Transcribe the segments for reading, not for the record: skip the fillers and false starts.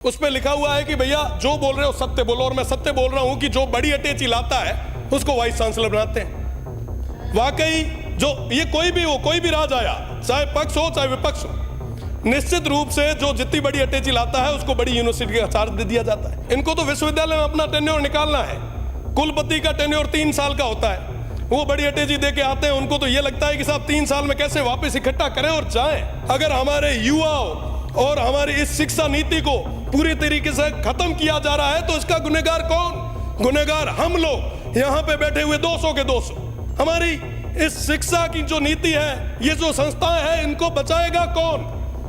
उस पे लिखा हुआ है कि भैया जो बोल रहे हो सत्य बोलो, और मैं सत्य बोल रहा हूं कि जो बड़ी अटैची लाता है उसको वाइस चांसलर बनाते हैं। वाकई जो ये कोई भी हो, कोई भी राज आया, चाहे पक्ष हो चाहे विपक्ष हो, निश्चित रूप से जो जितनी बड़ी अटैची लाता है उसको बड़ी यूनिवर्सिटी का चार्ज दे दिया जाता है। इनको तो विश्वविद्यालय में अपना टेन्योर निकालना है। कुलपति का टेन्योर 3 साल का होता है, वो बड़ी अटैची दे के आते हैं। उनको तो ये लगता है कि साहब 3 साल में कैसे वापस इकट्ठा करें और जाएं। अगर हमारे युवाओं और हमारी इस शिक्षा नीति को पूरी तरीके से खत्म किया जा रहा है तो इसका गुनहगार कौन? गुनहगार हम लोग यहाँ पे बैठे हुए 200 के 200। हमारी इस शिक्षा की जो नीति है, ये जो संस्थाएं हैं, इनको बचाएगा कौन?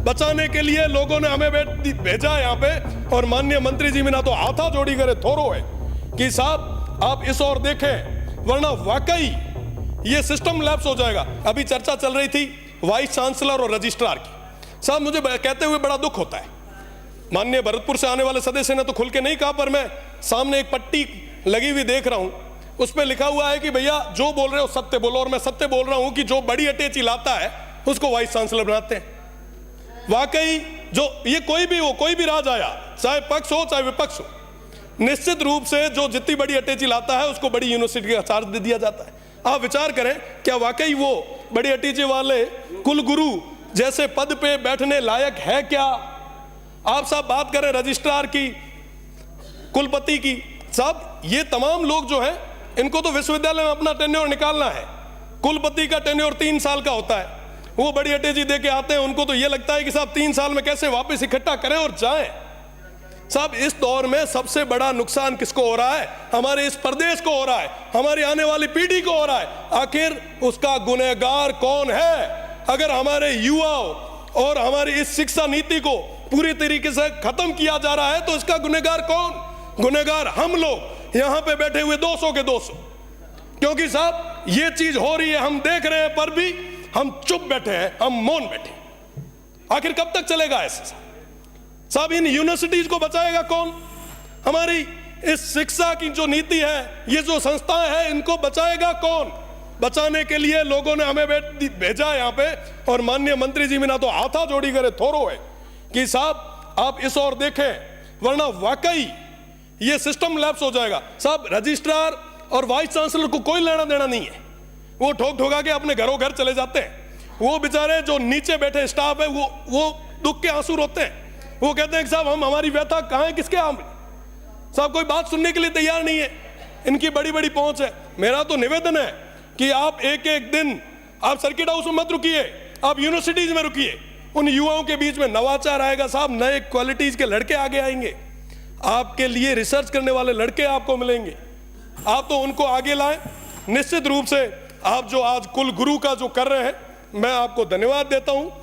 बचाने के लिए लोगों ने हमें भेजा यहाँ पे, और माननीय मंत्री जी बिना तो हाथा जोड़ी करे थोरो है कि साहब आप इस ओर देखें, वरना वाकई ये सिस्टम लैप्स हो जाएगा। अभी चर्चा चल रही थी वाइस चांसलर और रजिस्ट्रार की। साहब मुझे कहते हुए बड़ा दुख होता है, माननीय भरतपुर से आने वाले सदस्य ने तो खुल के नहीं कहा, पर मैं सामने एक पट्टी लगी हुई देख रहा हूं, उस पे लिखा हुआ है कि भैया जो बोल रहे हो सत्य बोलो, और मैं सत्य बोल रहा हूं कि जो बड़ी अटैची लाता है उसको वाइस चांसलर बनाते हैं। वाकई जो ये कोई भी हो, कोई भी राज आया, चाहे पक्ष हो चाहे विपक्ष हो, निश्चित रूप से जो जितनी बड़ी अटैची लाता है उसको बड़ी यूनिवर्सिटी का चार्ज दे दिया जाता है। आप विचार करें, क्या वाकई वो बड़ी अटैची वाले कुलगुरु जैसे पद पे बैठने लायक है क्या? आप साहब बात करें रजिस्ट्रार की, कुलपति की, साहब ये तमाम लोग जो हैं, इनको तो विश्वविद्यालय में अपना टेन्योर निकालना है। कुलपति का टेन्योर 3 साल का होता है, वो बड़ी अटैची दे के आते हैं। उनको तो ये लगता है कि साहब 3 साल में कैसे वापस इकट्ठा करें और जाएं। साहब इस दौर में सबसे बड़ा नुकसान किसको हो रहा है? हमारे इस प्रदेश को हो रहा है, हमारी आने वाली पीढ़ी को हो रहा है। आखिर उसका गुनहगार कौन है? अगर हमारे युवाओं और हमारी इस शिक्षा नीति को पूरी तरीके से खत्म किया जा रहा है तो इसका गुनहगार कौन? गुनहगार हम लोग यहाँ पे बैठे हुए 200 के 200। क्योंकि साहब ये चीज हो रही है, हम देख रहे हैं, पर भी हम चुप बैठे हैं, हम मौन बैठे। आखिर कब तक चलेगा ऐसे? साहब इन यूनिवर्सिटीज को बचाएगा कौन? हमारी इस शिक्षा की जो नीति है, ये जो संस्थाएं हैं, इनको बचाएगा कौन? बचाने के लिए लोगों ने हमें भेजा यहाँ पे, और माननीय मंत्री जी बिना तो हाथा जोड़ी करे थोरो है कि साहब आप इस ओर देखें, वरना वाकई ये सिस्टम लैप्स हो जाएगा। साहब रजिस्ट्रार और वाइस चांसलर को कोई लेना देना नहीं है, वो ठोक ठोका के अपने घरों घर चले जाते हैं। वो बेचारे जो नीचे बैठे स्टाफ है, वो दुख के आंसू रोते हैं। वो कहते हैं कि साहब हम, हमारी व्यथा कहाँ है, किसके आम? साहब कोई बात सुनने के लिए तैयार नहीं है। इनकी बड़ी बड़ी पहुंच है। मेरा तो निवेदन है कि आप एक एक दिन आप सर्किट हाउस में मत रुकिए, आप यूनिवर्सिटीज में रुकिए। उन युवाओं के बीच में नवाचार आएगा साहब, नए क्वालिटीज के लड़के आगे आएंगे, आपके लिए रिसर्च करने वाले लड़के आपको मिलेंगे। आप तो उनको आगे लाएं। निश्चित रूप से आप जो आज कुल गुरु का जो कर रहे हैं, मैं आपको धन्यवाद देता हूं।